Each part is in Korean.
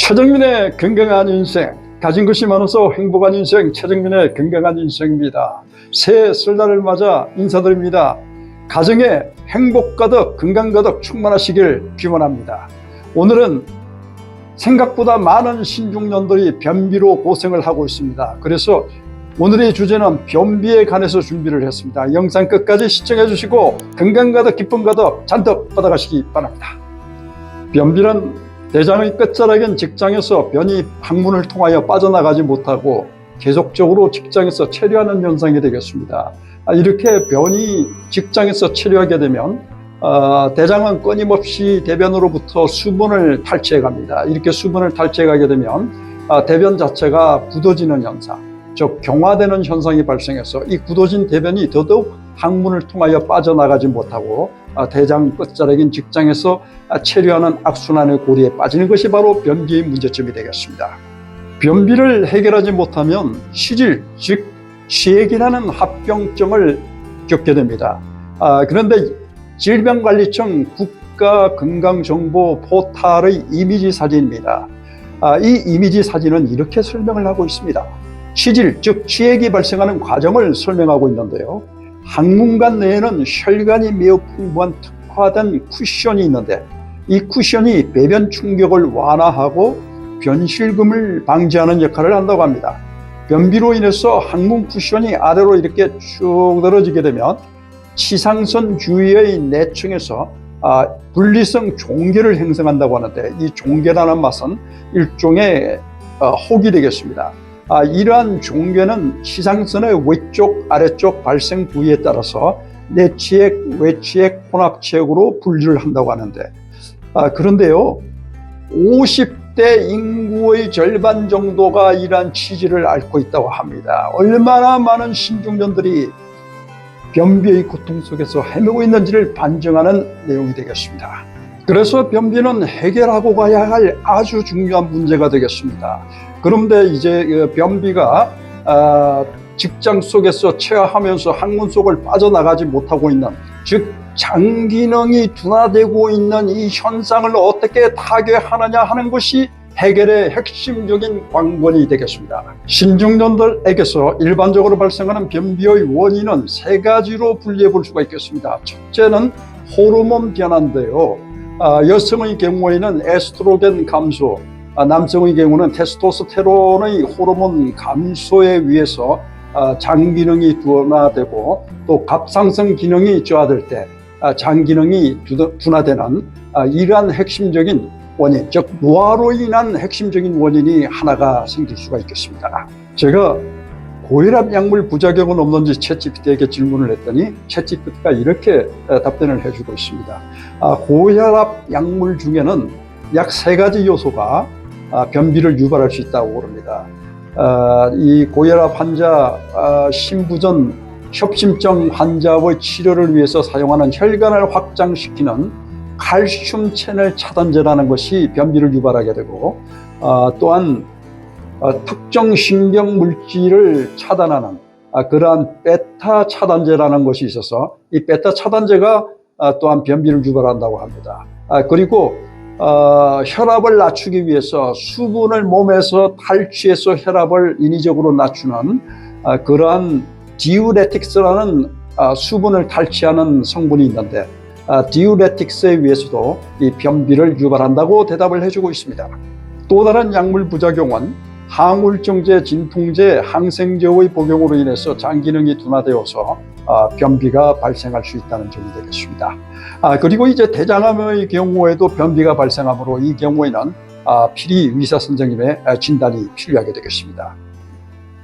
최정민의 건강한 인생, 가진 것이 많아서 행복한 인생, 최정민의 건강한 인생입니다. 새해 설날을 맞아 인사드립니다. 가정에 행복 가득, 건강 가득 충만하시길 기원합니다. 오늘은 생각보다 많은 신중년들이 변비로 고생을 하고 있습니다. 그래서 오늘의 주제는 변비에 관해서 준비를 했습니다. 영상 끝까지 시청해 주시고 건강 가득, 기쁨 가득 잔뜩 받아가시기 바랍니다. 변비는 대장의 끝자락인 직장에서 변이 항문을 통하여 빠져나가지 못하고 계속적으로 직장에서 체류하는 현상이 되겠습니다. 이렇게 변이 직장에서 체류하게 되면 대장은 끊임없이 대변으로부터 수분을 탈취해 갑니다. 이렇게 수분을 탈취해 가게 되면 대변 자체가 굳어지는 현상, 즉 경화되는 현상이 발생해서 이 굳어진 대변이 더더욱 항문을 통하여 빠져나가지 못하고 대장 끝자락인 직장에서 체류하는 악순환의 고리에 빠지는 것이 바로 변비의 문제점이 되겠습니다. 변비를 해결하지 못하면 시질, 즉 취액이라는 합병증을 겪게 됩니다. 그런데 질병관리청 국가건강정보 포털의 이미지 사진입니다. 이 이미지 사진은 이렇게 설명을 하고 있습니다. 시질, 즉 취액이 발생하는 과정을 설명하고 있는데요. 항문관 내에는 혈관이 매우 풍부한 특화된 쿠션이 있는데 이 쿠션이 배변 충격을 완화하고 변실금을 방지하는 역할을 한다고 합니다. 변비로 인해서 항문 쿠션이 아래로 이렇게 쭉 늘어지게 되면 치상선 주위의 내층에서 분리성 종괴를 형성한다고 하는데 이 종괴라는 맛은 일종의 혹이 되겠습니다. 이러한 종괴는 치상선의 외쪽, 아래쪽 발생 부위에 따라서 내치액, 외치액, 혼합치액으로 분류를 한다고 하는데 그런데요, 50대 인구의 절반 정도가 이러한 취지를 앓고 있다고 합니다. 얼마나 많은 신중년들이 변비의 고통 속에서 헤매고 있는지를 반증하는 내용이 되겠습니다. 그래서 변비는 해결하고 가야 할 아주 중요한 문제가 되겠습니다. 그런데 이제 변비가 직장 속에서 체화하면서 항문 속을 빠져나가지 못하고 있는, 즉 장 기능이 둔화되고 있는 이 현상을 어떻게 타개하느냐 하는 것이 해결의 핵심적인 관건이 되겠습니다. 신중년들에게서 일반적으로 발생하는 변비의 원인은 세 가지로 분리해 볼 수가 있겠습니다. 첫째는 호르몬 변화인데요. 여성의 경우에는 에스트로겐 감소, 남성의 경우는 테스토스테론의 호르몬 감소에 의해서 장 기능이 둔화되고 또 갑상선 기능이 저하될 때 장 기능이 둔화되는 이러한 핵심적인 원인, 즉 노화로 인한 핵심적인 원인이 하나가 생길 수가 있겠습니다. 제가 고혈압 약물 부작용은 없는지 챗GPT에게 질문을 했더니 챗GPT가 이렇게 답변을 해주고 있습니다. 고혈압 약물 중에는 약 3가지 요소가 변비를 유발할 수 있다고 그럽니다. 이 고혈압 환자, 심부전 협심증 환자의 치료를 위해서 사용하는 혈관을 확장시키는 칼슘 채널 차단제라는 것이 변비를 유발하게 되고, 또한 특정 신경 물질을 차단하는 그러한 베타 차단제라는 것이 있어서 이 베타 차단제가 또한 변비를 유발한다고 합니다. 그리고 혈압을 낮추기 위해서 수분을 몸에서 탈취해서 혈압을 인위적으로 낮추는 그러한 디우레틱스라는 수분을 탈취하는 성분이 있는데 디우레틱스에 의해서도 이 변비를 유발한다고 대답을 해주고 있습니다. 또 다른 약물 부작용은 항우울증제, 진통제, 항생제의 복용으로 인해서 장 기능이 둔화되어서 변비가 발생할 수 있다는 점이 되겠습니다. 그리고 이제 대장암의 경우에도 변비가 발생하므로 이 경우에는 필히 의사 선생님의 진단이 필요하게 되겠습니다.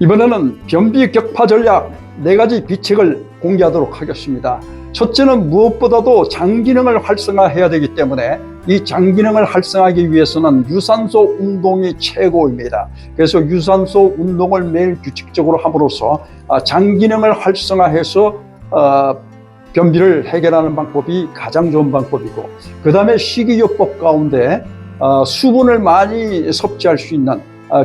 이번에는 변비 격파 전략 4가지 비책을 공개하도록 하겠습니다. 첫째는 무엇보다도 장 기능을 활성화해야 되기 때문에 이 장 기능을 활성화하기 위해서는 유산소 운동이 최고입니다. 그래서 유산소 운동을 매일 규칙적으로 함으로써 장 기능을 활성화해서 변비를 해결하는 방법이 가장 좋은 방법이고, 그 다음에 식이요법 가운데 수분을 많이 섭취할 수 있는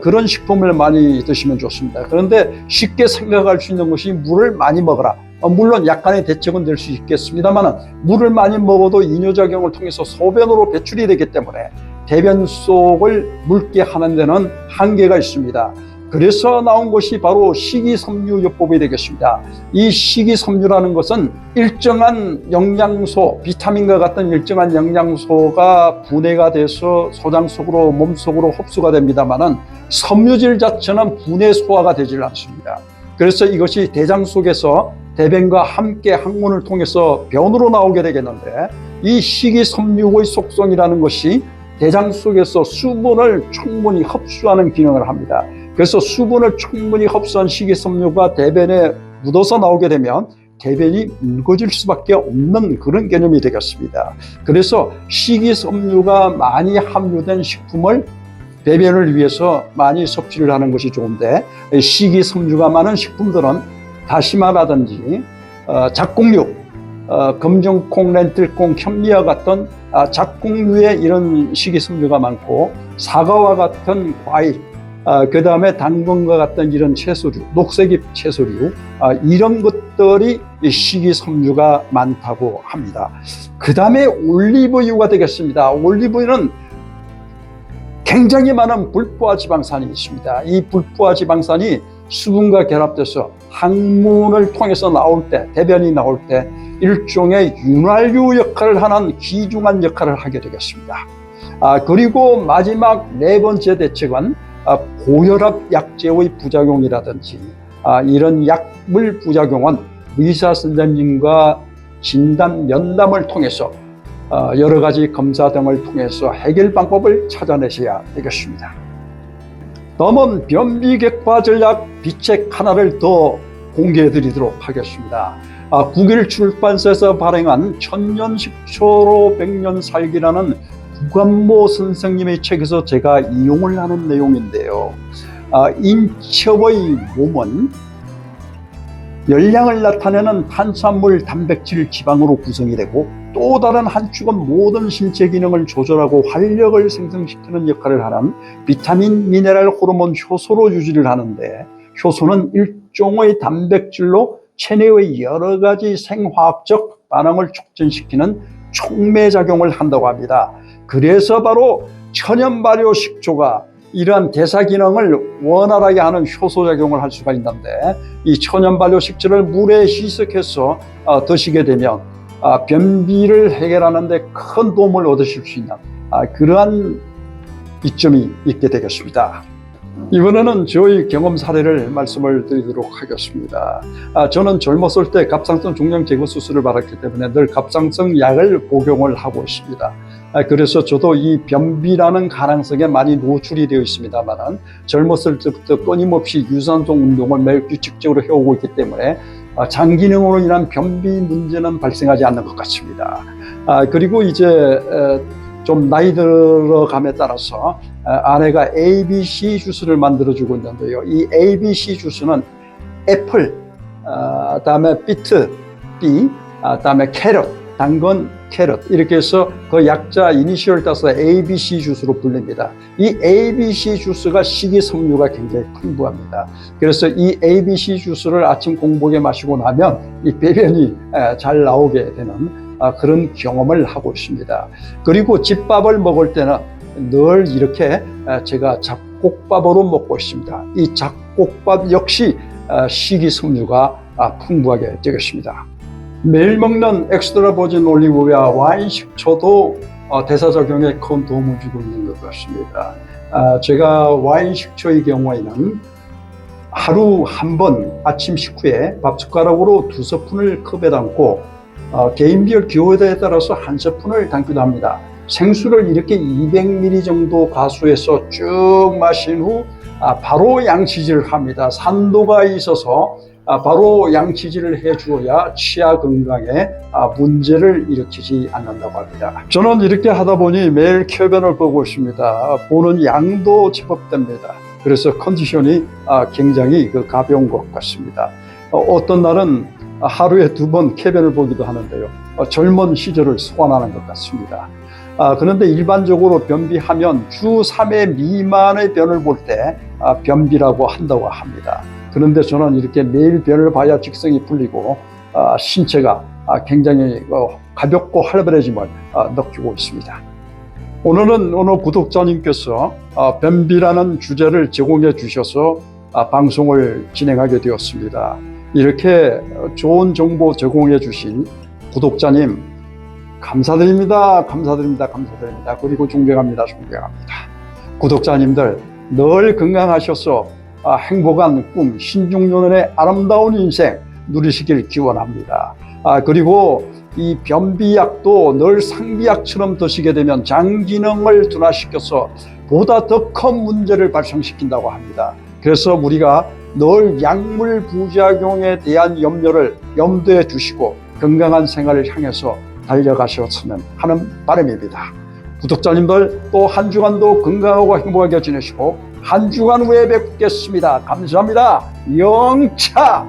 그런 식품을 많이 드시면 좋습니다. 그런데 쉽게 생각할 수 있는 것이 물을 많이 먹어라. 물론 약간의 대책은 될 수 있겠습니다만 물을 많이 먹어도 이뇨작용을 통해서 소변으로 배출이 되기 때문에 대변 속을 묽게 하는 데는 한계가 있습니다. 그래서 나온 것이 바로 식이섬유요법이 되겠습니다. 이 식이섬유라는 것은 일정한 영양소, 비타민과 같은 일정한 영양소가 분해가 돼서 소장 속으로, 몸 속으로 흡수가 됩니다만은 섬유질 자체는 분해 소화가 되질 않습니다. 그래서 이것이 대장 속에서 대변과 함께 항문을 통해서 변으로 나오게 되겠는데, 이 식이섬유의 속성이라는 것이 대장 속에서 수분을 충분히 흡수하는 기능을 합니다. 그래서 수분을 충분히 흡수한 식이섬유가 대변에 묻어서 나오게 되면 대변이 묽어질 수밖에 없는 그런 개념이 되겠습니다. 그래서 식이섬유가 많이 함유된 식품을 대변을 위해서 많이 섭취를 하는 것이 좋은데, 식이섬유가 많은 식품들은 다시마라든지 작곡류, 검정콩, 렌틸콩, 현미와 같은 작곡류에 이런 식이섬유가 많고, 사과와 같은 과일, 그 다음에 당근과 같은 이런 채소류, 녹색잎 채소류, 이런 것들이 식이섬유가 많다고 합니다. 그 다음에 올리브유가 되겠습니다. 올리브유는 굉장히 많은 불포화 지방산이 있습니다. 이 불포화 지방산이 수분과 결합돼서 항문을 통해서 나올 때, 대변이 나올 때 일종의 윤활유 역할을 하는 귀중한 역할을 하게 되겠습니다. 그리고 마지막 네 번째 대책은 고혈압 약제의 부작용이라든지 이런 약물 부작용은 의사 선생님과 진단 면담을 통해서 여러 가지 검사 등을 통해서 해결 방법을 찾아내셔야 되겠습니다. 다음은 변비객화 전략 비책 하나를 더 공개해 드리도록 하겠습니다. 국일 출판사에서 발행한 천년식초로 백년 살기라는 구관모 선생님의 책에서 제가 이용을 하는 내용인데요. 인체의 몸은 열량을 나타내는 탄수화물, 단백질, 지방으로 구성이 되고, 또 다른 한 축은 모든 신체 기능을 조절하고 활력을 생성시키는 역할을 하는 비타민, 미네랄, 호르몬, 효소로 유지를 하는데, 효소는 일종의 단백질로 체내의 여러 가지 생화학적 반응을 촉진시키는 촉매작용을 한다고 합니다. 그래서 바로 천연 발효 식초가 이러한 대사 기능을 원활하게 하는 효소작용을 할 수가 있는데, 이 천연 발효 식초를 물에 희석해서 드시게 되면 변비를 해결하는 데 큰 도움을 얻으실 수 있는 그러한 이점이 있게 되겠습니다. 이번에는 저희 경험 사례를 말씀을 드리도록 하겠습니다. 저는 젊었을 때 갑상선 종양 제거 수술을 받았기 때문에 늘 갑상선 약을 복용을 하고 있습니다. 그래서 저도 이 변비라는 가능성에 많이 노출이 되어 있습니다만, 젊었을 때부터 끊임없이 유산소 운동을 매일 규칙적으로 해오고 있기 때문에 장기능으로 인한 변비 문제는 발생하지 않는 것 같습니다. 그리고 이제 좀 나이 들어감에 따라서 아내가 ABC 주스를 만들어주고 있는데요. 이 ABC 주스는 애플, 다음에 비트, B, 다음에 캐럿, 당근, 캐럿, 이렇게 해서 그 약자 이니셜 따서 ABC 주스로 불립니다. 이 ABC 주스가 식이섬유가 굉장히 풍부합니다. 그래서 이 ABC 주스를 아침 공복에 마시고 나면 이 배변이 잘 나오게 되는 그런 경험을 하고 있습니다. 그리고 집밥을 먹을 때는 늘 이렇게 제가 잡곡밥으로 먹고 있습니다. 이 잡곡밥 역시 식이섬유가 풍부하게 되겠습니다. 매일 먹는 엑스트라 버진 올리브유와 와인 식초도 대사작용에 큰 도움을 주고 있는 것 같습니다. 제가 와인 식초의 경우에는 하루 한 번 아침 식후에 밥 숟가락으로 2스푼을 컵에 담고 개인별 기호에 따라서 1스푼을 담기도 합니다. 생수를 이렇게 200ml 정도 가수해서 쭉 마신 후 바로 양치질을 합니다. 산도가 있어서 바로 양치질을 해주어야 치아 건강에 문제를 일으키지 않는다고 합니다. 저는 이렇게 하다 보니 매일 쾌변을 보고 있습니다. 보는 양도 제법 됩니다. 그래서 컨디션이 굉장히 가벼운 것 같습니다. 어떤 날은 하루에 2번 쾌변을 보기도 하는데요. 젊은 시절을 소환하는 것 같습니다. 그런데 일반적으로 변비하면 주 3회 미만의 변을 볼 때 변비라고 한다고 합니다. 그런데 저는 이렇게 매일 변을 봐야 직성이 풀리고 신체가 굉장히 가볍고 활발해짐을 느끼고 있습니다. 오늘은 어느 구독자님께서 변비라는 주제를 제공해 주셔서 방송을 진행하게 되었습니다. 이렇게 좋은 정보 제공해 주신 구독자님 감사드립니다. 감사드립니다. 감사드립니다. 그리고 존경합니다. 존경합니다. 구독자님들 늘 건강하셔서 행복한 꿈, 신중년의 아름다운 인생 누리시길 기원합니다. 그리고 이 변비약도 늘 상비약처럼 드시게 되면 장 기능을 둔화시켜서 보다 더 큰 문제를 발생시킨다고 합니다. 그래서 우리가 늘 약물 부작용에 대한 염려를 염두에 두시고 건강한 생활을 향해서 달려가셨으면 하는 바람입니다. 구독자님들 또 한 주간도 건강하고 행복하게 지내시고 한 주간 후에 뵙겠습니다. 감사합니다. 영차!